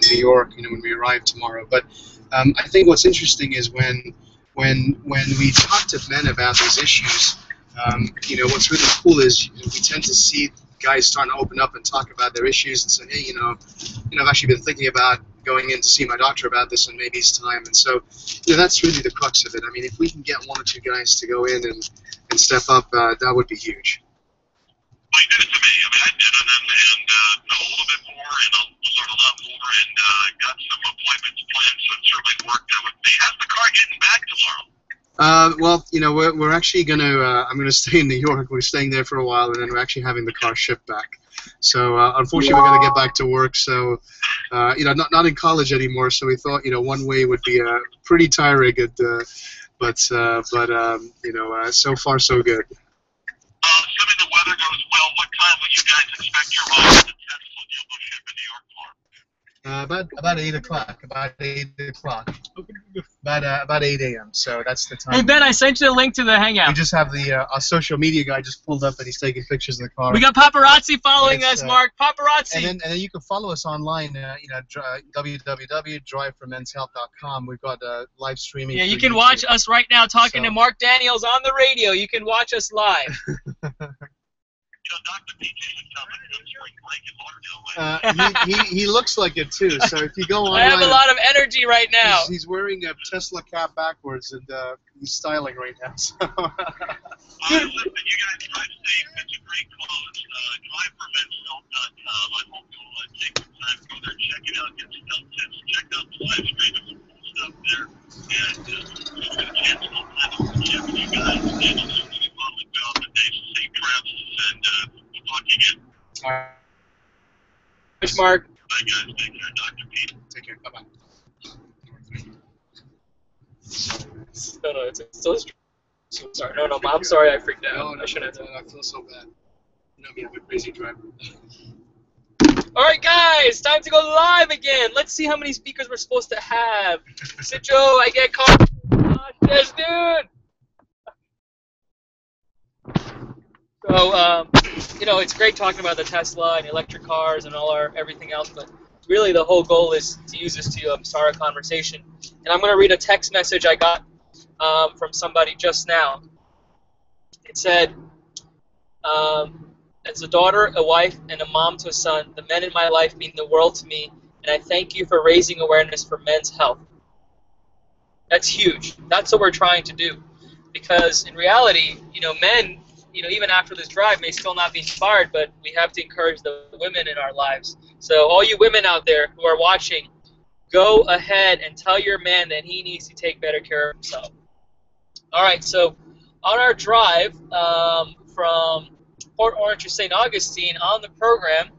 New York, you know, when we arrive tomorrow. But I think what's interesting is when we talk to men about these issues, you know, what's really cool is we tend to see guys starting to open up and talk about their issues and say, hey, you know, I've actually been thinking about going in to see my doctor about this, and maybe it's time. And so, you know, that's really the crux of it. I mean, if we can get one or two guys to go in and step up, that would be huge. Well, he did it to me. I mean, I did it and know a little bit more and learn a lot more and got some appointments planned, so it certainly worked out with me. How's the car getting back tomorrow? Well, you know, we're actually going to, I'm going to stay in New York. We're staying there for a while, and then we're actually having the car shipped back. So, unfortunately, we're going to get back to work. So, you know, not in college anymore. So we thought, you know, one way would be pretty tiring, but you know, so far so good. Assuming the weather goes well, what time will you guys expect your home at the Tesla dealership in New York for? About 8 o'clock. About 8 a.m. So that's the time. Hey Ben, I sent you the link to the Hangout. We just have the our social media guy just pulled up and he's taking pictures of the car. We got paparazzi following us, Mark. Paparazzi. And then you can follow us online. You know, www.driveformenshealth.com. We've got live streaming. Yeah, you can watch us right now talking to Mark Daniels on the radio. You can watch us live. You know, Dr. PJ sounds like a spring break in Lauderdale. He looks like it too. So if you go online, I have a lot of energy right now. He's wearing a Tesla cap backwards and he's styling right now. So. Listen, you guys drive safe. It's a great cause. DriveForMen'sHealth.com. I hope you'll take the time to go there, check it out, get some health tips, check out the live stream. There's some cool stuff there. And just get a chance to go plan to chat with you guys. And just really lovely job today. So safe travels, and we'll talk again. All right. Thanks, Mark. Bye, guys. Take care, Dr. Pete. Take care. Bye-bye. No, it's still sorry. No, I'm sorry I freaked out. No, I shouldn't have. I feel so bad. You know me, I'm a crazy driver. All right, guys, time to go live again. Let's see how many speakers we're supposed to have. Joe, I get caught. Yes, dude. So, you know, it's great talking about the Tesla and electric cars and everything else, but really the whole goal is to use this to start a conversation. And I'm going to read a text message I got from somebody just now. It said, as a daughter, a wife, and a mom to a son, the men in my life mean the world to me, and I thank you for raising awareness for men's health. That's huge. That's what we're trying to do. Because in reality, you know, men, you know, even after this drive may still not be inspired, but we have to encourage the women in our lives. So all you women out there who are watching, go ahead and tell your man that he needs to take better care of himself. All right, so on our drive from Port Orange to St. Augustine on the program,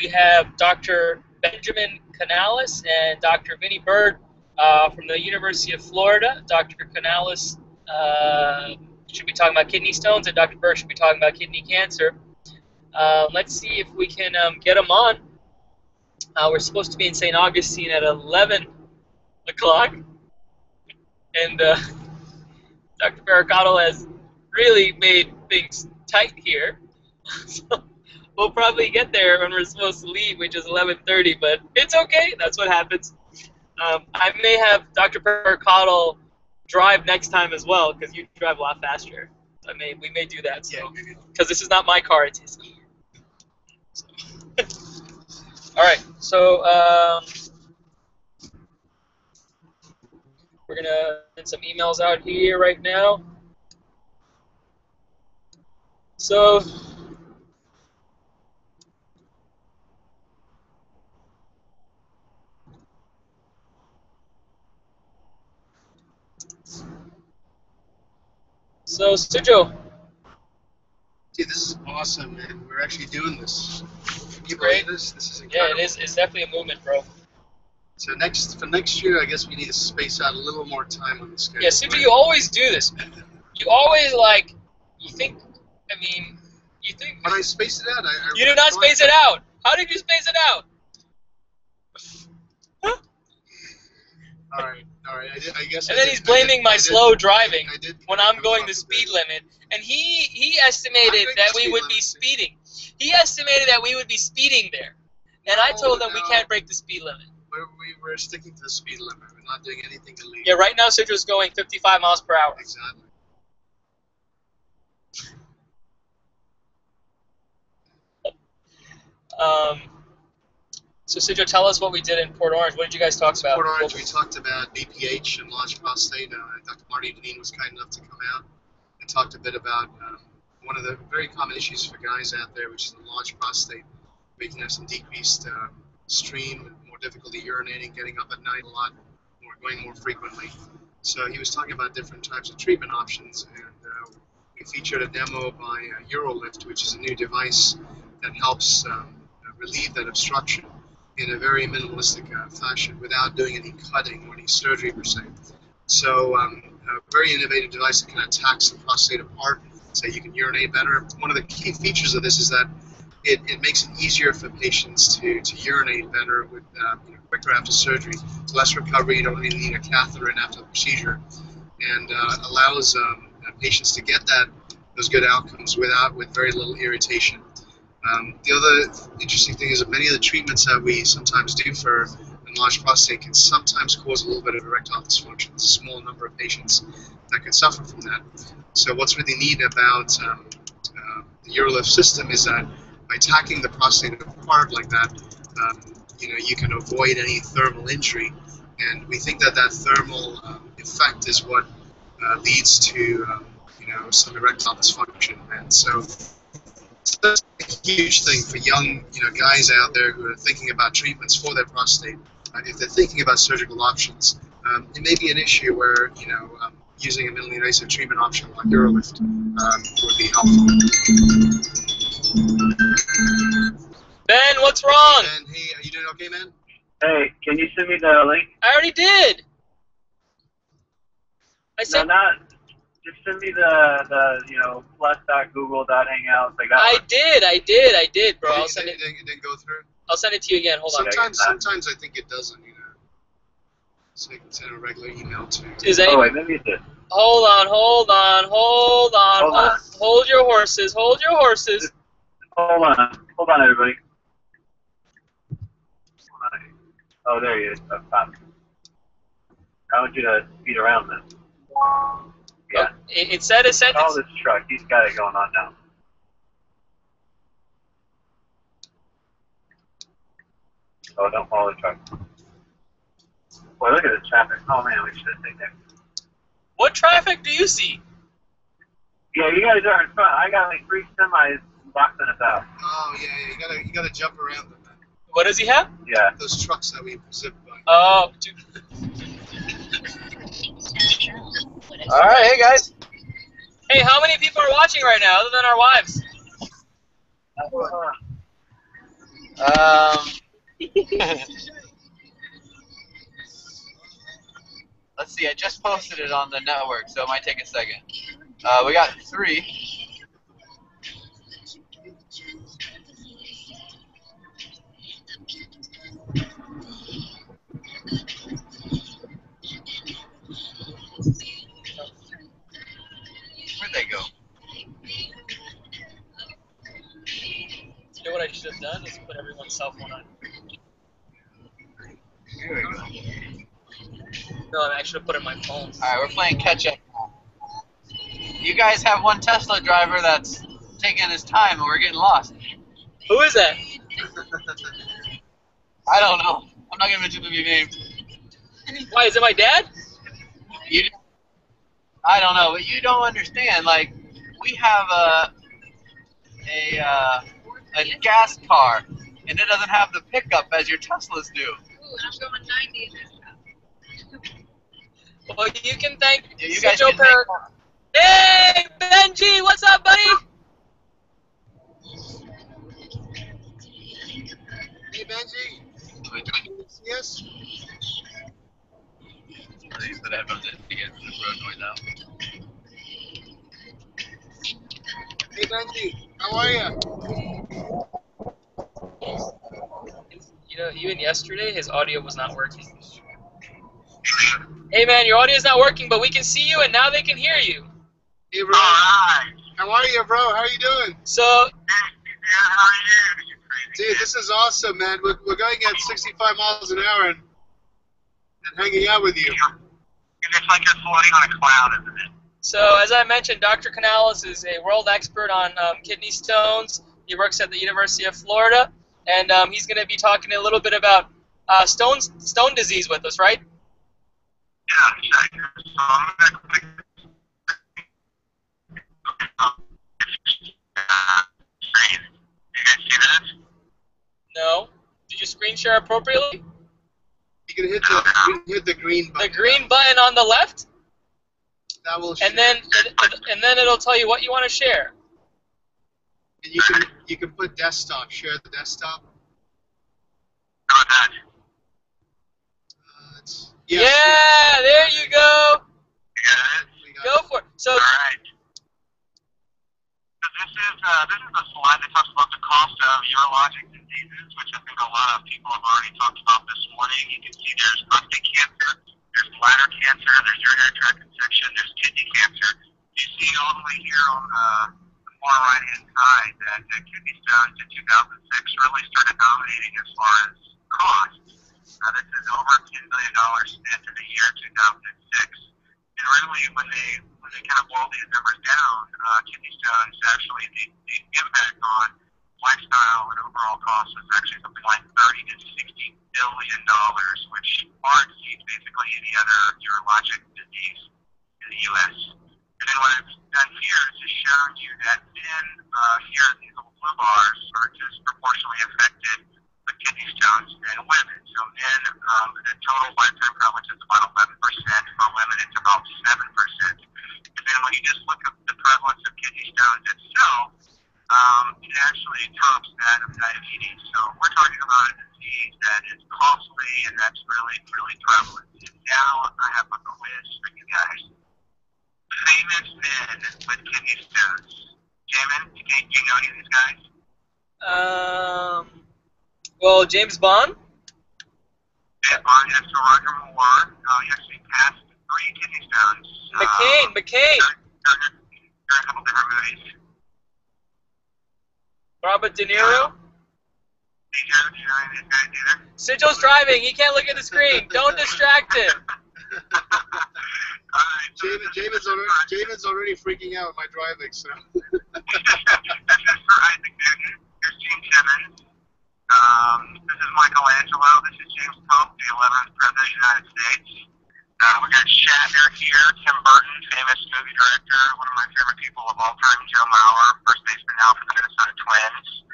we have Dr. Benjamin Canales and Dr. Vinnie Bird from the University of Florida. Dr. Canales should be talking about kidney stones, and Dr. Bird should be talking about kidney cancer. Let's see if we can get them on. We're supposed to be in St. Augustine at 11 o'clock, and Dr. Pericato has really made things tight here. So we'll probably get there when we're supposed to leave, which is 11:30, but it's okay. That's what happens. I may have Dr. Pericato drive next time as well, because you drive a lot faster. We may do that. So, because this is not my car, it's his car. So. All right, so we're gonna send some emails out here right now. So. So, Stujo. Dude, this is awesome, man. We're actually doing this. Great. This is incredible. Yeah, it's definitely a movement, bro. So for next year, I guess we need to space out a little more time on the schedule. Yeah, Stujo, you always do this. You always, like, you think. When I space it out, you do not space it out. How did you space it out? All right. I guess. And then he's blaming my slow driving when I'm going the speed limit. And he estimated that we would be speeding. He estimated that we would be speeding there. And I told them we can't break the speed limit. We're sticking to the speed limit. We're not doing anything illegal. Yeah, right now Citro's going 55 miles per hour. Exactly. So Citro, tell us what we did in Port Orange. What did you guys talk about? Port Orange, we talked about BPH and large prostate. Dr. Marty Deneen was kind enough to come out and talked a bit about one of the very common issues for guys out there, which is the large prostate, making have some decreased stream, more difficulty urinating, getting up at night a lot, going more frequently. So he was talking about different types of treatment options, and we featured a demo by Urolift, which is a new device that helps relieve that obstruction in a very minimalistic fashion without doing any cutting or any surgery per se. So a very innovative device that kind of attacks the prostate apart so you can urinate better. One of the key features of this is that it makes it easier for patients to urinate better with quicker after surgery. It's less recovery, you don't really need a catheter in after the procedure, and allows patients to get those good outcomes with very little irritation. The other interesting thing is that many of the treatments that we sometimes do for enlarged prostate can sometimes cause a little bit of erectile dysfunction. There's a small number of patients that can suffer from that. So what's really neat about the Urolift system is that by attacking the prostate apart like that, you can avoid any thermal injury, and we think that thermal effect is what leads to some erectile dysfunction. And so that's a huge thing for young guys out there who are thinking about treatments for their prostate. If they're thinking about surgical options, it may be an issue where using a minimally invasive treatment option like Urolift would be helpful. Ben, what's wrong? Ben, hey, are you doing okay, man? Hey, can you send me the link? I already did. I said. No, not. Just send me the plus.google.hangouts. I did, bro. I'll send it. It didn't go through. I'll send it to you again. Hold on. Sometimes I think it doesn't. So you can send a regular email to. Oh wait, maybe it did. Hold on. Hold your horses. Hold your horses. Hold on, everybody. Oh, there he is. Oh, stop. I want you to speed around then. Yeah. Oh, it said a sentence. Call this truck. He's got it going on now. Oh, don't follow the truck. Boy, look at the traffic. Oh man, we should have taken that. What traffic do you see? Yeah, you guys are in front. I got like 3 semis boxing us out. Oh yeah, you gotta jump around them. What does he have? Yeah. Those trucks that we zip by. Oh, dude. All right, hey guys. Hey, how many people are watching right now, other than our wives? Let's see. I just posted it on the network, so it might take a second. We got 3. Where'd they go? You know what I should have done is put everyone's cell phone on. Here we go. No, I should have put it in my phone. All right, we're playing catch up now. You guys have one Tesla driver that's taking his time, and we're getting lost. Who is that? I don't know. I'm not gonna mention any names. Why, is it my dad? I don't know, but you don't understand. Like, we have a gas car, and it doesn't have the pickup as your Teslas do. Ooh, and I'm going 90 in this stuff. Well, you can thank You guys Joe can thank Hey, Benji, what's up, buddy? Hey Benji. Yes. I use the headphones in to get the road noise out. Hey Benji, how are you? Even yesterday, his audio was not working. Hey, man, your audio is not working, but we can see you, and now they can hear you. Hey bro. How are you, bro? How are you doing? So, Hey, yeah, how are you? Dude, this is awesome, man. We're going at 65 miles an hour and hanging out with you. And it's like you're floating on a cloud, isn't it? So, as I mentioned, Dr. Canales is a world expert on kidney stones. He works at the University of Florida, and he's going to be talking a little bit about stone disease with us, right? Yeah, exactly. So I'm going to click screen. You guys see that? No. Did you screen share appropriately? You can hit the green button. The green button on the left, That will share. and then it'll tell you what you want to share. And you can put desktop. Share the desktop. Not that. Yeah, there you go. You got it? Go for it. So, All right. So this is a slide that talks about the cost of urologic diseases, which I think a lot of people have already talked about this morning. You can see there's prostate cancer, there's bladder cancer, there's urinary tract infection, there's kidney cancer. You see all the way here on the far right-hand side that kidney stones in 2006 really started dominating as far as cost. This is over $10 billion spent in the year 2006. And really, when they kind of boil these numbers down, kidney stones actually, the impact on lifestyle and overall cost is actually something like $30 to $60 billion, which far exceeds basically any other urologic disease in the U.S. And then what I've done here is just shown you that men here, these little blue bars, are disproportionately affected with kidney stones than women. So men, the total lifetime prevalence is about 11%. For women, it's about 7%. And then when you just look at the prevalence of kidney stones itself, it actually tops that of diabetes. So we're talking about a disease that is costly and that's really, really prevalent. And now I have a quiz for you guys. Famous men with kidney stones. Jamin, do you know any of these guys? Well, James Bond. Yeah, yes, so Roger Moore. He actually passed 3 kidney stones. McCain. During a couple different movies. Robert De Niro. Sigil's driving. He can't look at the screen. Don't distract him. Jamin's already freaking out with my driving, so. This is for Isaac Newton. Here's Gene Simmons. This is Michelangelo. This is James Pope, the 11th President of the United States. We got Shatner here, Tim Burton, famous movie director, one of my favorite people of all time, Joe Mauer, first baseman now for the Minnesota Twins.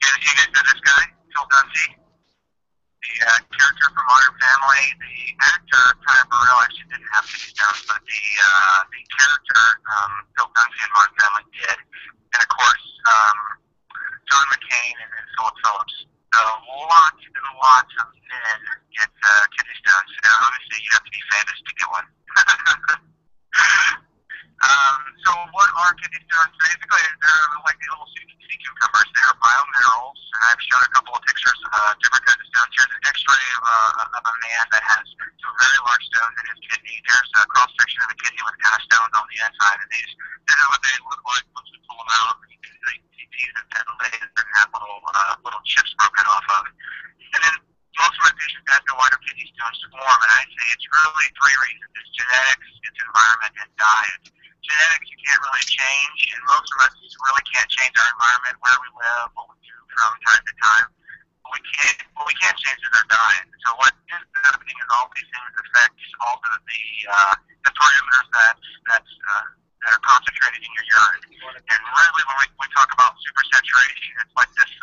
And you guys know this guy, Phil Dunphy, the character from Modern Family. The actor, Ty Burrell, actually didn't have kidney stones, but the character, Phil Dunphy in Modern Family did. And of course, John McCain and Philip Phillips. So lots and lots of men get kidney stones. Now, obviously, you have to be famous to get one. So what are kidney stones? Basically, they're like the little sea cucumbers. They're biominerals, and I've shown a couple of pictures of different kinds of stones. Here's an x-ray of a man that has some very large stones in his kidney. There's a cross-section of the kidney with kind of stones on the inside, and these are what they look like once we pull them out. You can see that they have little chips broken off of. And then most of my patients ask me why do kidney stones form, and I say it's really 3 reasons. It's genetics, it's environment, and diet. Genetics you can't really change, and most of us really can't change our environment, where we live, what we do from time to time. What we can't change is our diet. So what is happening is all these things affect all the parameters that are concentrated in your urine. And really, when we talk about supersaturation, it's like this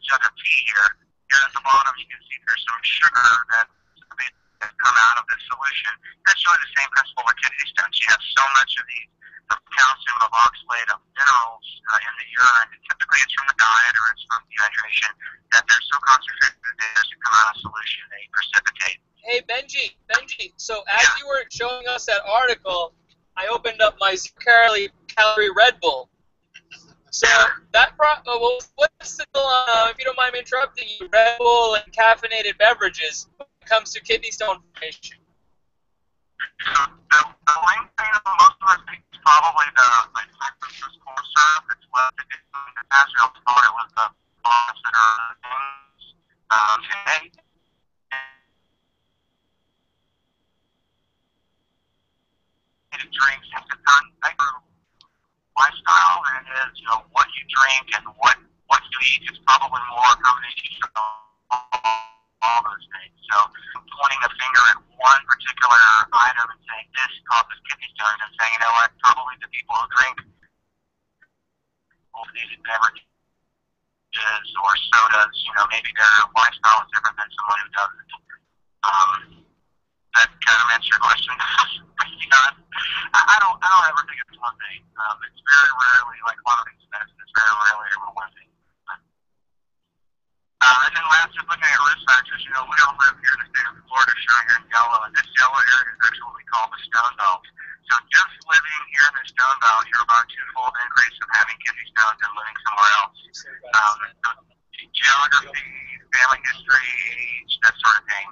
jug of tea here. Here at the bottom, you can see there's some sugar that come out of this solution. That's really the same principle with kidney stones. You have so much of the calcium, of oxalate, of minerals in the urine. And typically, it's from the diet or it's from dehydration that they're so concentrated that as you come out of solution, they precipitate. Hey, Benji. So as you were showing us that article, I opened up my zero-calorie Red Bull. So that what's the deal on, if you don't mind me interrupting you, Red Bull and caffeinated beverages when it comes to kidney stone formation? So the main thing that most of us think is probably the lactose corn syrup. It's less addictive than potassium. It was the consider things. And drinks have done bigger lifestyle than it is, what you drink and what you eat. It's probably more a combination of all those things. So pointing a finger at one particular item and saying this causes kidney stones and saying, you know what, probably the people who drink these beverages or sodas, maybe their lifestyle is different than someone who doesn't. That kind of answers your question. I don't ever think it's one thing. It's very rarely, like a lot of things in medicine, it's very rarely ever one thing. And then last, just looking at risk factors, we don't live here in the state of Florida, showing here in yellow, and this yellow area is actually what we call the stone belt. So just living here in the stone belt, you're about a twofold increase of having kidney stones and living somewhere else. So geography, family history, age, that sort of thing.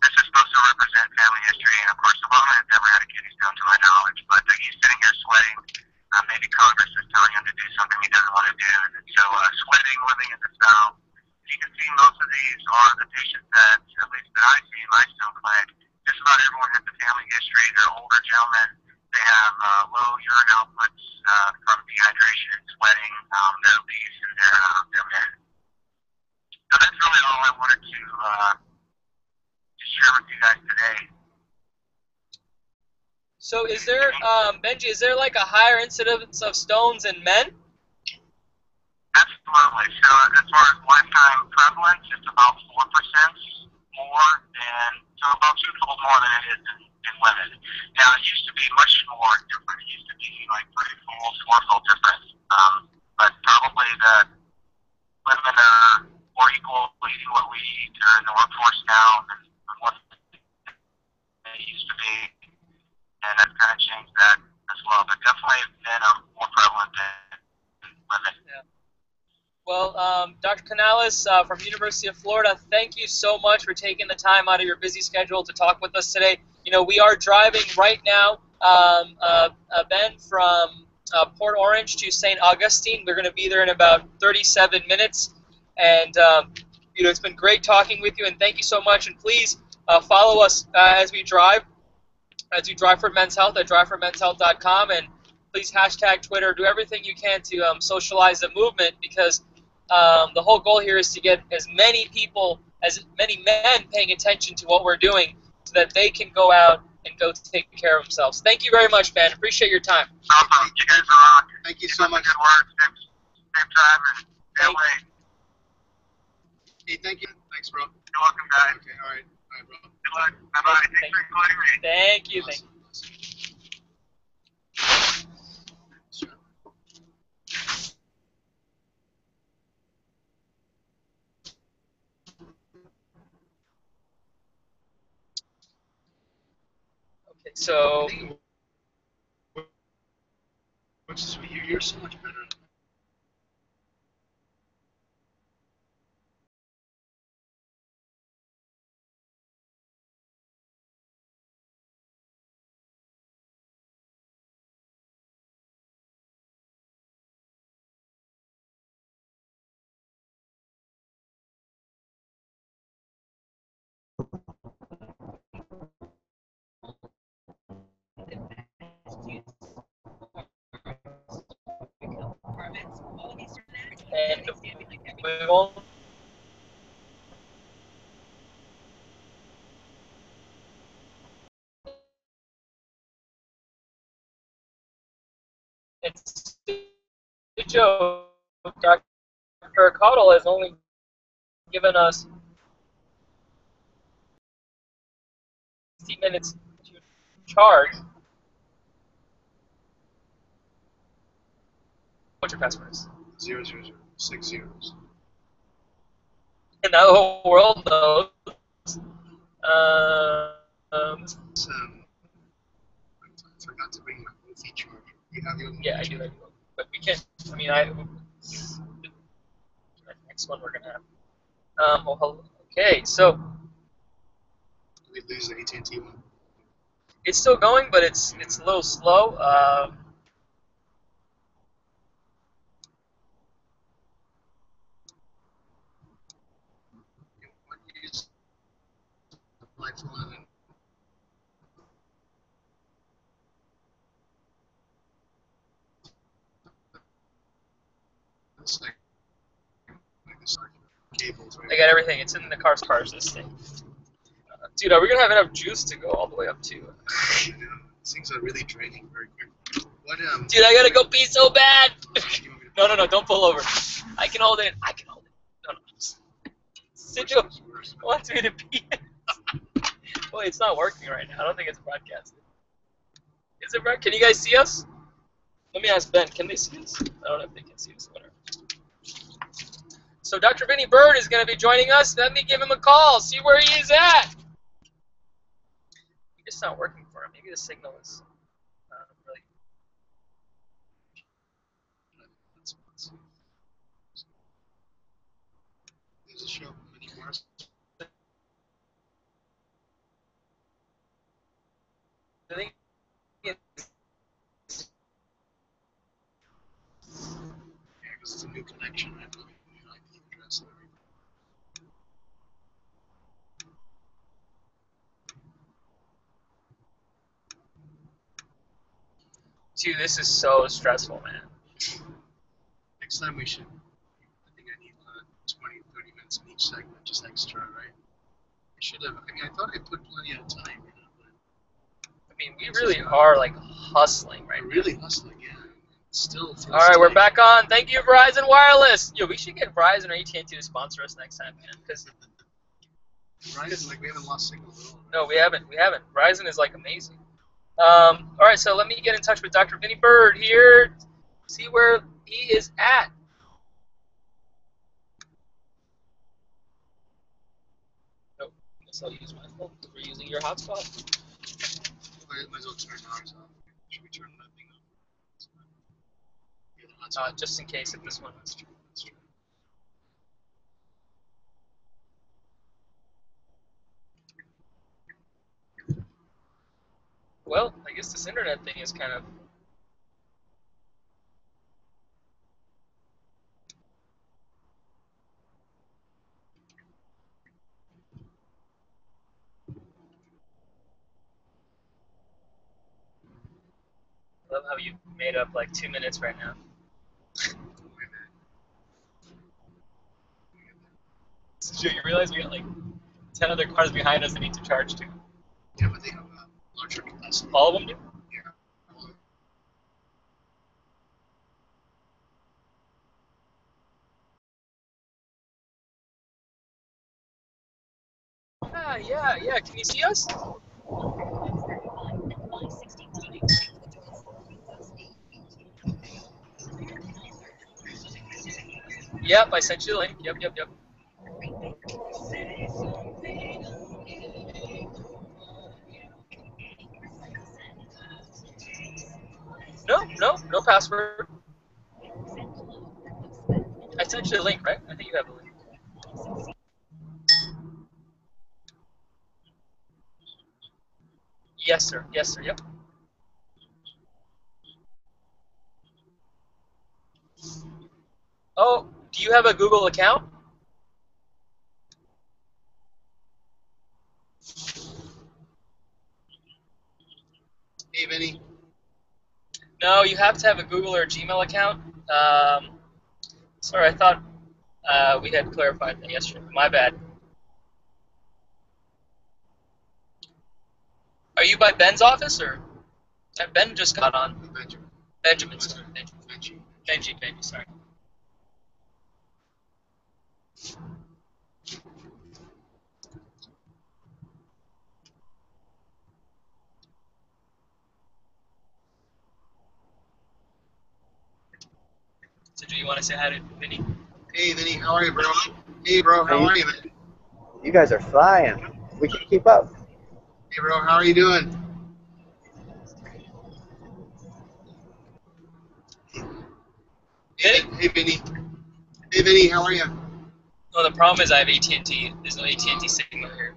This is supposed to represent family history, and of course, Obama has never had a kidney stone to my knowledge, but he's sitting here sweating. Maybe Congress is telling him to do something he doesn't want to do. And so sweating, living in the South. You can see most of these are the patients that, at least that I see in my stone clinic, just about everyone has a family history. They're older gentlemen. They have low urine outputs from dehydration and sweating. They're obese and they're men. So that's really all I wanted to share with you guys today. So is there, Benji, is there like a higher incidence of stones in men? Absolutely. So as far as lifetime prevalence, it's about 4% more than, so about twofold more than it is in women. Now, it used to be much more different. It used to be like threefold, fourfold different. But probably the women are more equal eating what we eat or in the workforce now than what they used to be. And that's kind of changed that as well. But definitely men are more prevalent than women. Yeah. Well, Dr. Canales from University of Florida, thank you so much for taking the time out of your busy schedule to talk with us today. We are driving right now, Ben, from Port Orange to St. Augustine. We're going to be there in about 37 minutes. And, it's been great talking with you, and thank you so much. And please follow us as we drive for Men's Health at driveformenshealth.com, and please hashtag Twitter. Do everything you can to socialize the movement, because the whole goal here is to get as many people, as many men paying attention to what we're doing so that they can go out and go take care of themselves. Thank you very much, Ben. Appreciate your time. Awesome. You guys are on. Thank you so much. Good work. Same time and stay away. Hey, thank you. Thanks, bro. You're welcome, guys. Okay, all right, bro. Good luck. Bye-bye. Thanks for including me. Thank you. Thank you. Okay, so You're so much better. and we won't. It's a joke. Dr. Cottle has only given us 60 minutes to charge. What's your password? 00060. And now the whole world knows. I forgot to bring my Wi-Fi charger. You have your Yeah, I do. But we can't. I mean, next one we're gonna have. Okay, so Did we lose the AT&T one? it's still going, but it's a little slow. iPhone and it's like this cables. Right? I got everything. It's in the car's this thing. Dude, are we gonna have enough juice to go all the way up to? I know. These things are really draining very quick. What Dude, I gotta go pee so bad. you want me to- No, don't pull over. I can hold it. No. Sigil wants me to pee. Wait, it's not working right now. I don't think it's broadcasting. Is it right? Can you guys see us? Let me ask Ben. Can they see us? I don't know if they can see us. Whatever. So Dr. Vinny Bird is going to be joining us. Let me give him a call. See where he is at. It's not working for him. Maybe the signal is really. There's a show many Mars. I think it's Yeah, because it's a new connection, right? New IP address and everything. Dude, this is so stressful, man. Next time we should. I think I need 20, 30 minutes in each segment, just extra, right? I should have. I mean, I thought I put plenty of time, you know, but I mean, we really are like hustling right I'm now. really hustling, yeah. Still. All right, we're back on. Thank you, Verizon Wireless. Yo, we should get Verizon or AT&T to sponsor us next time, man. Because Verizon, like we haven't lost signal at all. Right? no, we haven't. Verizon is like amazing. All right, so let me get in touch with Dr. Vinny Bird here. See where he is at. Nope, I guess I'll use my phone because we're using your hotspot. Might as well turn ours off. Should we turn that thing off? Yeah, the hotspot. Just in case if this one. That's true. That's true. Well, I guess this internet thing is kind of. I love how you made up like 2 minutes right now. So you realize we got like 10 other cars behind us that need to charge too. Yeah, but they have a larger capacity. All of them do? Yeah. Yeah. Can you see us? Yep, I sent you the link. Yep. No password. I sent you the link, right? I think you have the link. Yes, sir. Yep. Oh, do you have a Google account? Hey, Vinny. No, you have to have a Google or Gmail account. Sorry, I thought we had clarified that yesterday. My bad. Are you by Ben's office or? Ben just got on. Benjamin. Sorry. Benji. Sorry. So, do you want to say hi to Vinny? Hey, Vinny, how are you, bro? Hey, bro, how are you, man? You guys are flying. We can keep up. Hey, bro, how are you doing? Hey, Vinny. Hey, Vinny, how are you? Oh, the problem is I have AT&T. There's no AT&T signal here.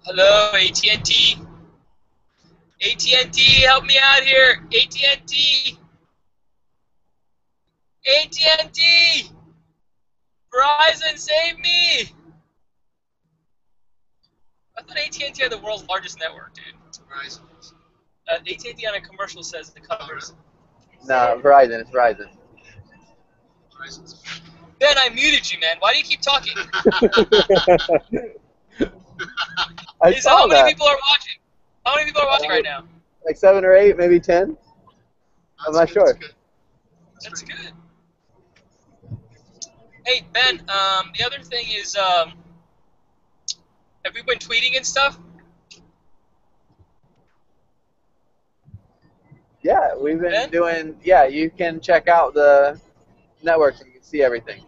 Hello, AT&T. AT&T, help me out here. AT&T. AT&T. Verizon, save me. thought AT&T had the world's largest network, dude. Verizon. AT&T on a commercial says it covers. No, Verizon. It's Verizon. Verizon's Ben, I muted you, man. Why do you keep talking? I How saw many that. people are watching? How many people are watching right now? Like 7 or 8, maybe 10. I'm not sure. That's good. Hey, Ben, the other thing is, have we been tweeting and stuff? Yeah, we've been Ben? doing. Yeah, you can check out the networks and you can see everything.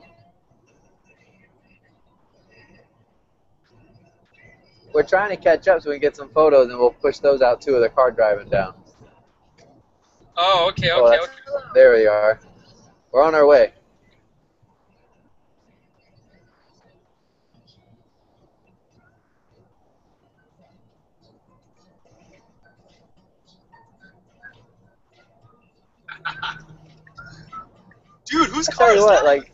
We're trying to catch up so we can get some photos, and we'll push those out too with the car driving down. Oh, okay, Oh, okay. there we are. We're on our way. Dude, whose I car tell you is what, that? like,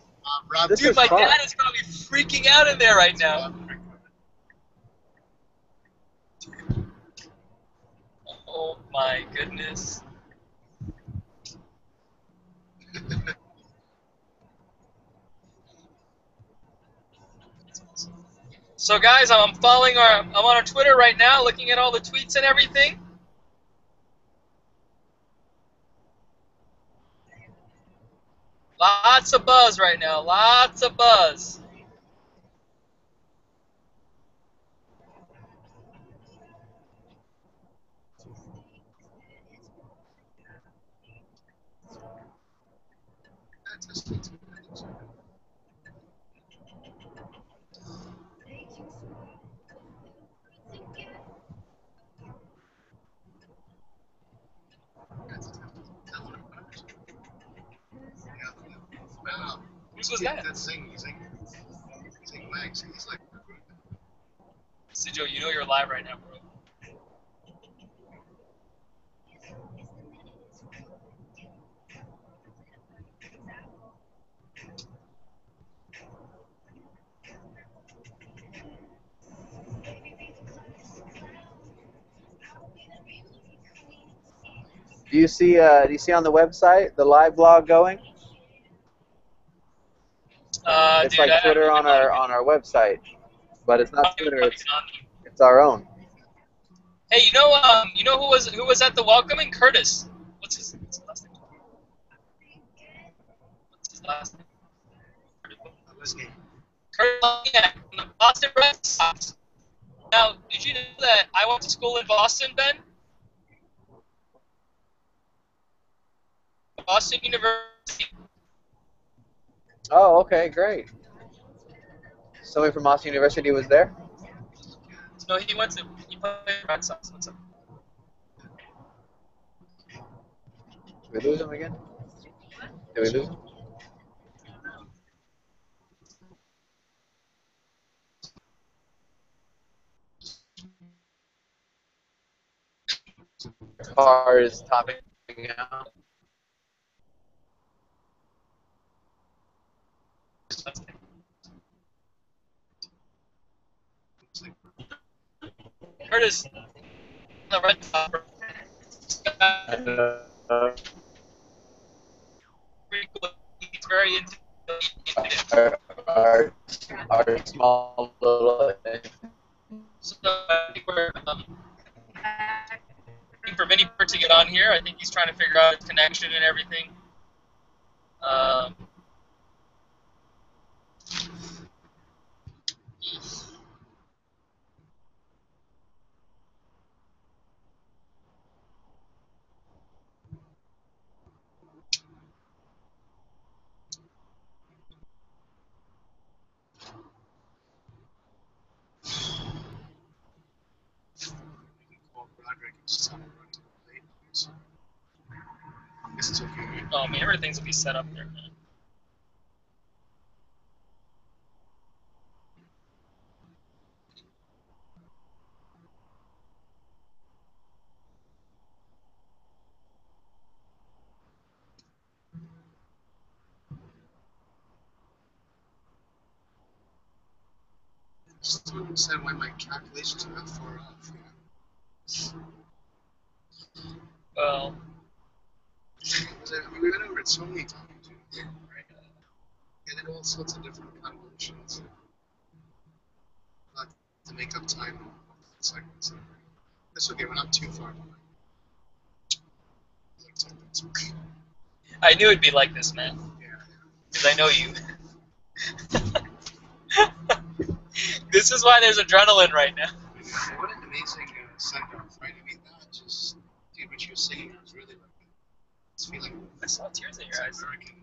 Rob, this Dude, is my fun. dad is probably freaking out in there right now. Oh my goodness. So guys, I'm on our Twitter right now, looking at all the tweets and everything. Lots of buzz right now. Lots of buzz. Wow. Whose was that? That's Zing Max. He's like. Joe, you know you're live right now, bro. Do you see on the website the live blog going? It's Dude, like Twitter on our website, but it's not Twitter. It's our own. Hey, you know who was at the welcoming? Curtis. What's his last name? What's his last name? Curtis, yeah, from the Boston Red Sox. Now, did you know that I went to school in Boston, Ben? Boston University. Oh, okay, great. Somebody from Boston University was there? No, he played Red Sox. What's up? Did we lose him again? Did we lose him? Car is topping out. Curtis, the Red Sox. He's very into Our small little. So I think we're waiting for Vinny to get on here. I think he's trying to figure out his connection and everything. Oh man, everything's gonna be set up there, man. Just don't understand why my calculations are that far off. You know? Well, We went over it so many times, you know, right? And then all sorts of different convolutions. To make up time on segments. That's okay, we're not too far behind. I knew it'd be like this, man. Yeah. Because I know you. This is why there's adrenaline right now. What an amazing send-off, right? I mean, that just, dude, what you were saying was really like this feeling. I saw tears in your eyes. American